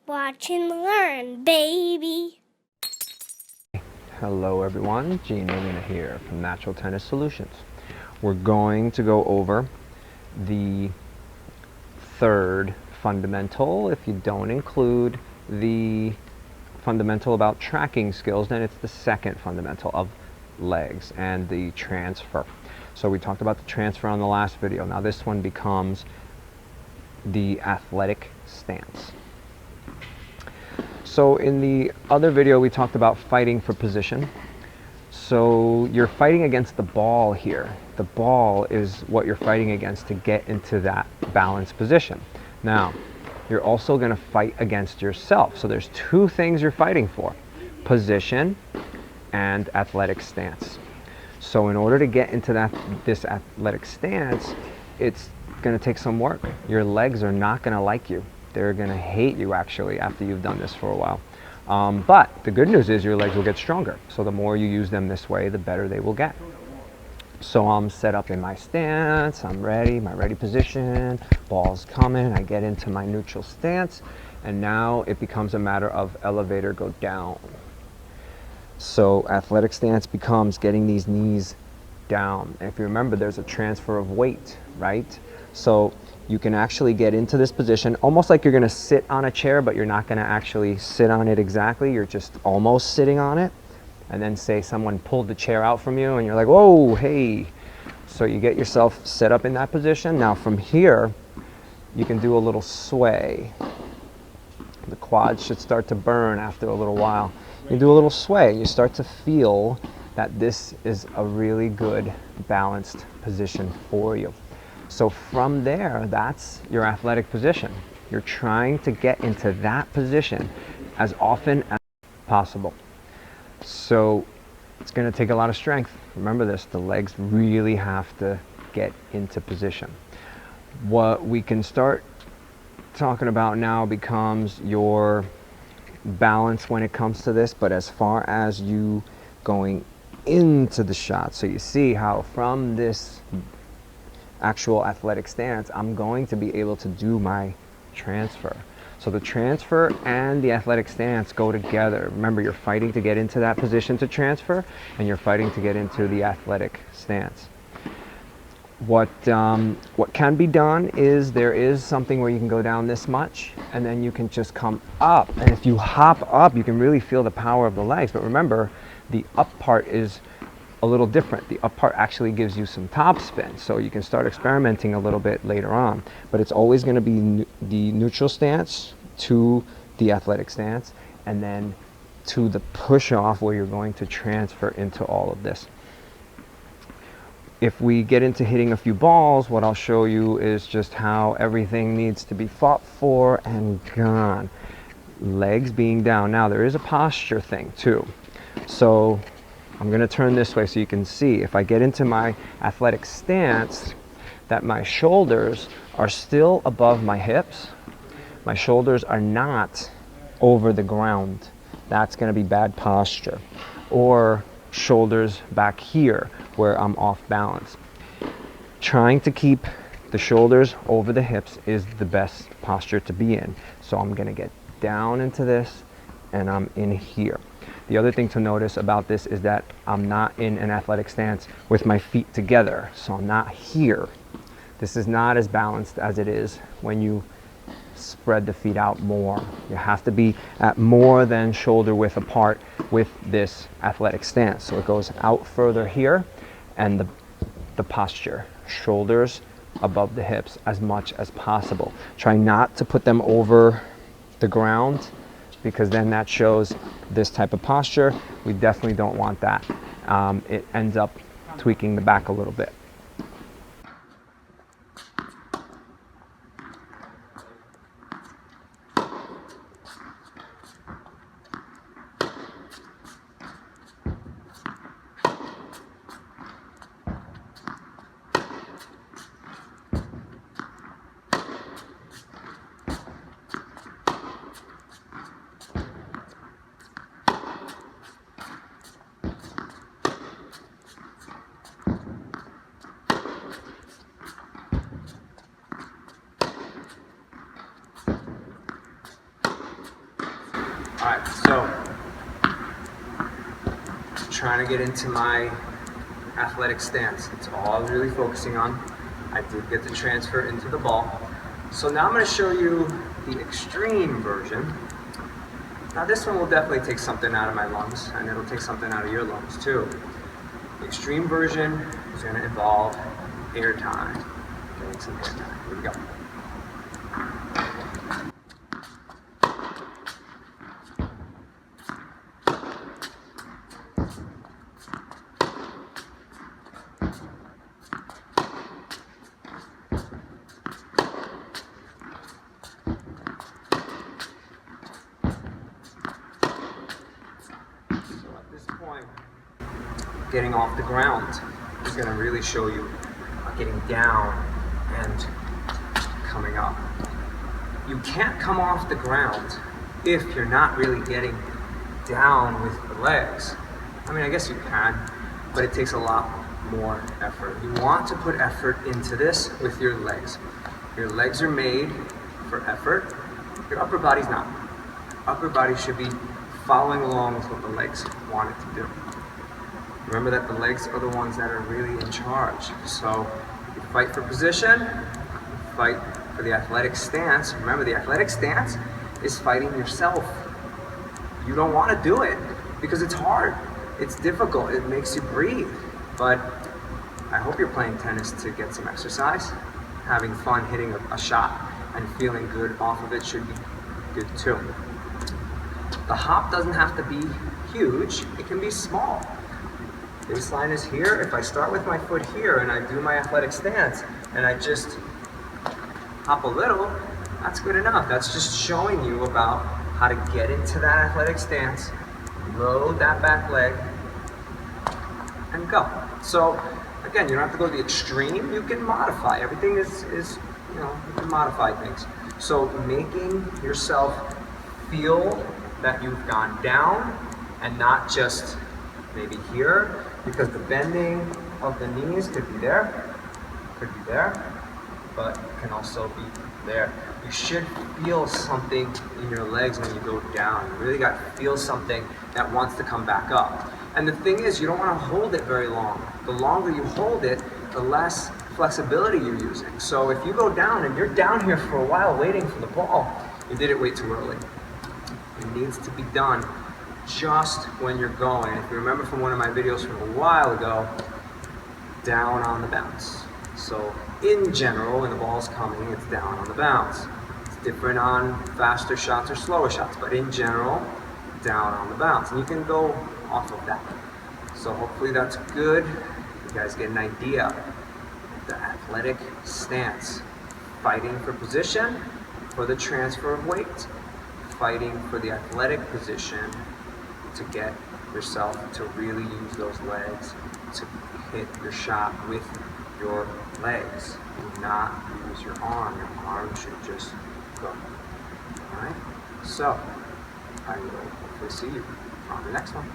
Watch and learn, baby. Hello everyone, Gene Molina here from Natural Tennis Solutions. We're going to go over the third fundamental. If you don't include the fundamental about tracking skills, then it's the second fundamental of legs and the transfer. So we talked about the transfer on the last video. Now this one becomes the athletic stance. So in the other video we talked about fighting for position. So you're fighting against the ball here. The ball is what you're fighting against to get into that balanced position. Now, you're also going to fight against yourself. So there's two things you're fighting for: position and athletic stance. So in order to get into this athletic stance, it's going to take some work. Your legs are not going to like you. They're going to hate you actually after you've done this for a while. But the good news is your legs will get stronger. So the more you use them this way, the better they will get. So I'm set up in my stance, I'm ready, my ready position, ball's coming, I get into my neutral stance, and now it becomes a matter of elevator go down. So athletic stance becomes getting these knees down. And if you remember, there's a transfer of weight, right? So you can actually get into this position almost like you're going to sit on a chair, but you're not going to actually sit on it exactly. You're just almost sitting on it. And then say someone pulled the chair out from you and you're like, whoa, hey. So you get yourself set up in that position. Now from here, you can do a little sway. The quads should start to burn after a little while. You do a little sway. You start to feel that this is a really good balanced position for you. So from there, that's your athletic position. You're trying to get into that position as often as possible. So it's going to take a lot of strength. Remember this, the legs really have to get into position. What we can start talking about now becomes your balance when it comes to this, but as far as you going into the shot. So you see how from this actual athletic stance, I'm going to be able to do my transfer. So the transfer and the athletic stance go together. Remember, you're fighting to get into that position to transfer, and you're fighting to get into the athletic stance. What can be done is there is something where you can go down this much, and then you can just come up. And if you hop up, you can really feel the power of the legs. But remember, the up part is a little different. The up part actually gives you some top spin, so you can start experimenting a little bit later on. But it's always going to be the neutral stance to the athletic stance, and then to the push off where you're going to transfer into all of this. If we get into hitting a few balls, what I'll show you is just how everything needs to be fought for and gone. Legs being down. Now there is a posture thing too. So I'm going to turn this way so you can see if I get into my athletic stance that my shoulders are still above my hips. My shoulders are not over the ground. That's going to be bad posture. Or shoulders back here where I'm off balance. Trying to keep the shoulders over the hips is the best posture to be in. So I'm going to get down into this and I'm in here. The other thing to notice about this is that I'm not in an athletic stance with my feet together. So I'm not here. This is not as balanced as it is when you spread the feet out more. You have to be at more than shoulder width apart with this athletic stance. So it goes out further here, and the posture, shoulders above the hips as much as possible. Try not to put them over the ground, because then that shows this type of posture. We definitely don't want that. It ends up tweaking the back a little bit. Alright, so trying to get into my athletic stance. It's all I was really focusing on. I did get the transfer into the ball. So now I'm going to show you the extreme version. Now this one will definitely take something out of my lungs, and it'll take something out of your lungs too. The extreme version is going to involve air time. Getting some air time. Here we go. Getting off the ground is going to really show you getting down and coming up. You can't come off the ground if you're not really getting down with the legs. I mean, I guess you can, but it takes a lot more effort. You want to put effort into this with your legs. Your legs are made for effort. Your upper body's not. Upper body should be following along with what the legs want it to do. Remember that the legs are the ones that are really in charge. So you fight for position, you fight for the athletic stance. Remember, the athletic stance is fighting yourself. You don't want to do it because it's hard. It's difficult. It makes you breathe. But I hope you're playing tennis to get some exercise. Having fun hitting a shot and feeling good off of it should be good too. The hop doesn't have to be huge. It can be small. Baseline is here. If I start with my foot here and I do my athletic stance and I just hop a little, that's good enough. That's just showing you about how to get into that athletic stance, load that back leg, and go. So again, you don't have to go to the extreme. You can modify. Everything is you can modify things. So making yourself feel that you've gone down and not just maybe here, because the bending of the knees could be there, but it can also be there. You should feel something in your legs when you go down. You really got to feel something that wants to come back up. And the thing is, you don't want to hold it very long. The longer you hold it, the less flexibility you're using. So if you go down and you're down here for a while waiting for the ball, you did it way too early. It needs to be done just when you're going. If you remember from one of my videos from a while ago, down on the bounce. So in general, when the ball's coming, it's down on the bounce. It's different on faster shots or slower shots, but in general, down on the bounce. And you can go off of that. So hopefully that's good. You guys get an idea of the athletic stance. Fighting for position, for the transfer of weight, fighting for the athletic position to get yourself to really use those legs to hit your shot with your legs. Do not use your arm. Your arm should just go. Alright? So, I will hopefully see you on the next one.